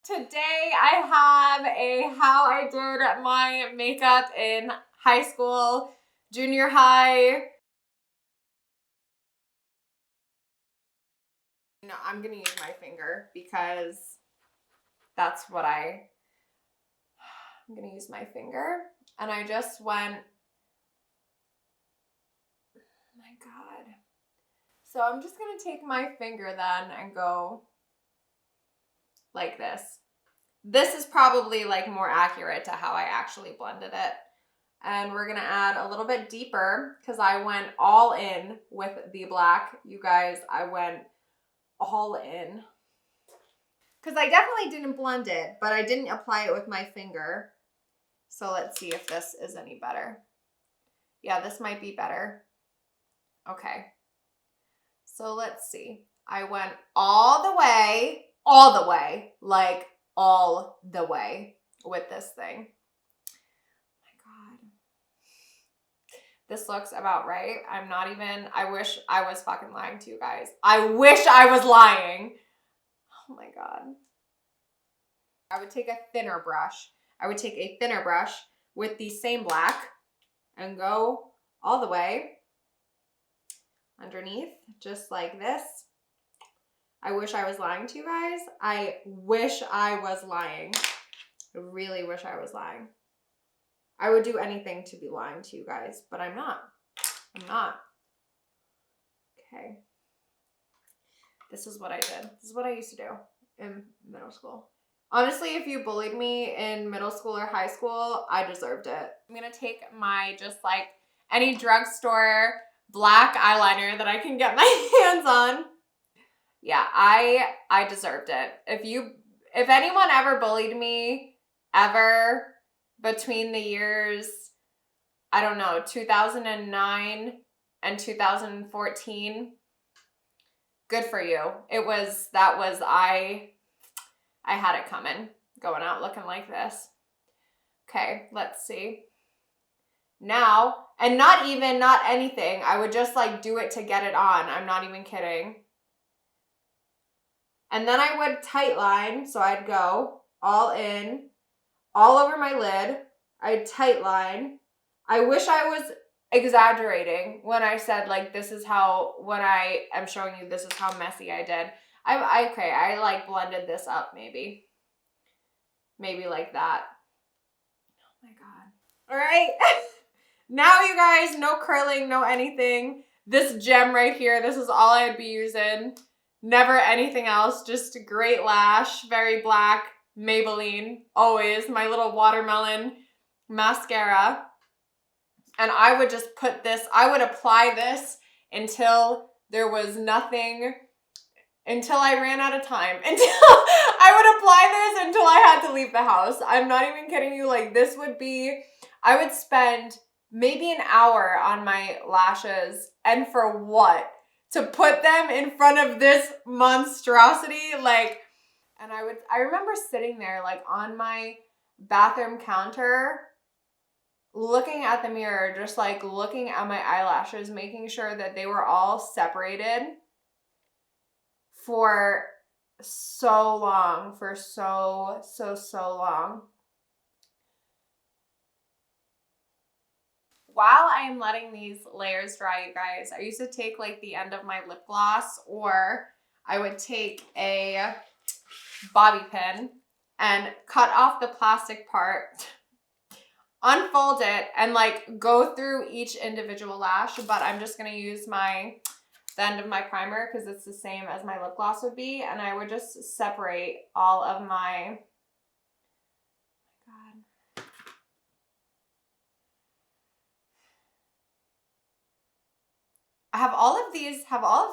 Today I have a how I did my makeup in high school, junior high. No, I'm gonna use my finger because that's what I'm gonna use my finger. And I just went, oh my God. So I'm just gonna take my finger then and go like this. This is probably like more accurate to how I actually blended it. And we're gonna add a little bit deeper because I went all in with the black. You guys, I went all in. Because I definitely didn't blend it, but I didn't apply it with my finger. So let's see if this is any better. Yeah, this might be better. Okay. So let's see. I went all the way, like all the way with this thing. Oh my God. This looks about right. I wish I was fucking lying to you guys. I wish I was lying. Oh my God. I would take a thinner brush. With the same black and go all the way underneath, just like this. I wish I was lying to you guys. I wish I was lying. I really wish I was lying. I would do anything to be lying to you guys, but I'm not. Okay. This is what I did. This is what I used to do in middle school. Honestly, if you bullied me in middle school or high school, I deserved it. I'm gonna take my just like any drugstore black eyeliner that I can get my hands on. Yeah, I deserved it. If anyone ever bullied me ever between the years, I don't know, 2009 and 2014, good for you. I had it coming, going out looking like this. Okay, let's see. Now, and not anything. I would just like do it to get it on. I'm not even kidding. And then I would tight line. So I'd go all in, all over my lid. I'd tight line. I wish I was exaggerating when I said like, when I am showing you, this is how messy I did. I like blended this up maybe like that. Oh my God. All right. Now you guys, no curling, no anything. This gem right here, this is all I'd be using. Never anything else, just great lash, very black, Maybelline, always my little watermelon mascara. And I would just I would apply this until there was nothing, until I ran out of time. I would apply this until I had to leave the house. I'm not even kidding you. Like I would spend maybe an hour on my lashes. And for what? To put them in front of this monstrosity? And I remember sitting there like on my bathroom counter, looking at the mirror, just like looking at my eyelashes, making sure that they were all separated for so long, for so long. While I am letting these layers dry, you guys, I used to take like the end of my lip gloss, or I would take a bobby pin and cut off the plastic part, unfold it, and like go through each individual lash. But I'm just gonna use the end of my primer because it's the same as my lip gloss would be, and I would just separate all of my, Have all of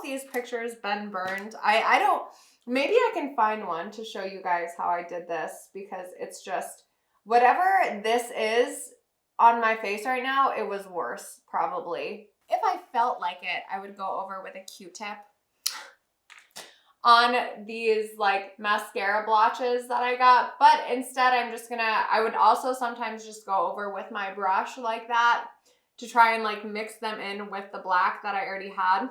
these pictures been burned? I don't, maybe I can find one to show you guys how I did this, because it's just, whatever this is on my face right now, it was worse, probably. If I felt like it, I would go over with a Q-tip on these like mascara blotches that I got, but instead I would also sometimes just go over with my brush like that, to try and like mix them in with the black that I already had.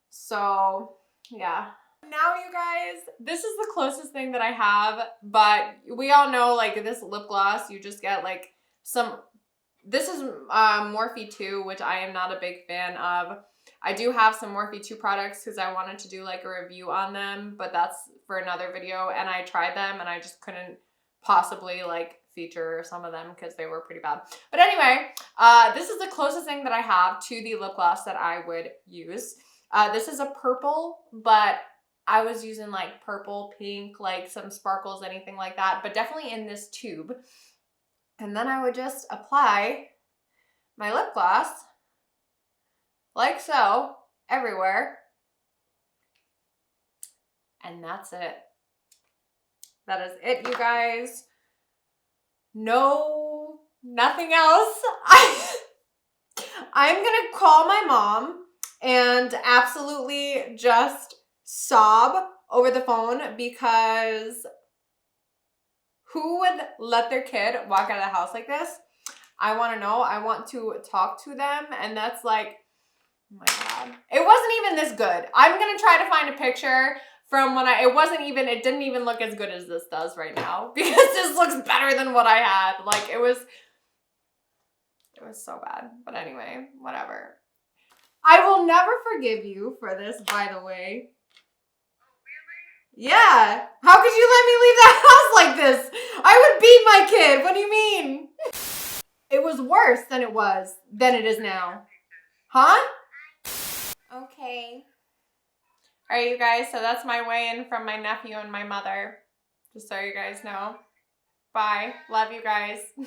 So yeah, Now, you guys, this is the closest thing that I have, but we all know, like, this lip gloss, you just get, like, some, this is Morphe 2, which I am not a big fan of. I do have some Morphe 2 products because I wanted to do, like, a review on them, but that's for another video, and I tried them, and I just couldn't possibly, like, feature some of them because they were pretty bad. But anyway, this is the closest thing that I have to the lip gloss that I would use. This is a purple, but I was using like purple, pink, like some sparkles, anything like that, but definitely in this tube. And then I would just apply my lip gloss like so everywhere. And that's it. That is it, you guys. No, nothing else. I'm gonna call my mom and absolutely just sob over the phone because who would let their kid walk out of the house like this? I want to know. I want to talk to them, and that's like, oh my God. It wasn't even this good. I'm going to try to find a picture from when it didn't even look as good as this does right now because this looks better than what I had. Like, it was so bad. But anyway, whatever. I will never forgive you for this, by the way. Yeah. How could you let me leave the house like this? I would beat my kid. What do you mean? It was worse than it is now. Huh? Okay. All right, you guys. So that's my weigh-in from my nephew and my mother. Just so you guys know. Bye. Love you guys.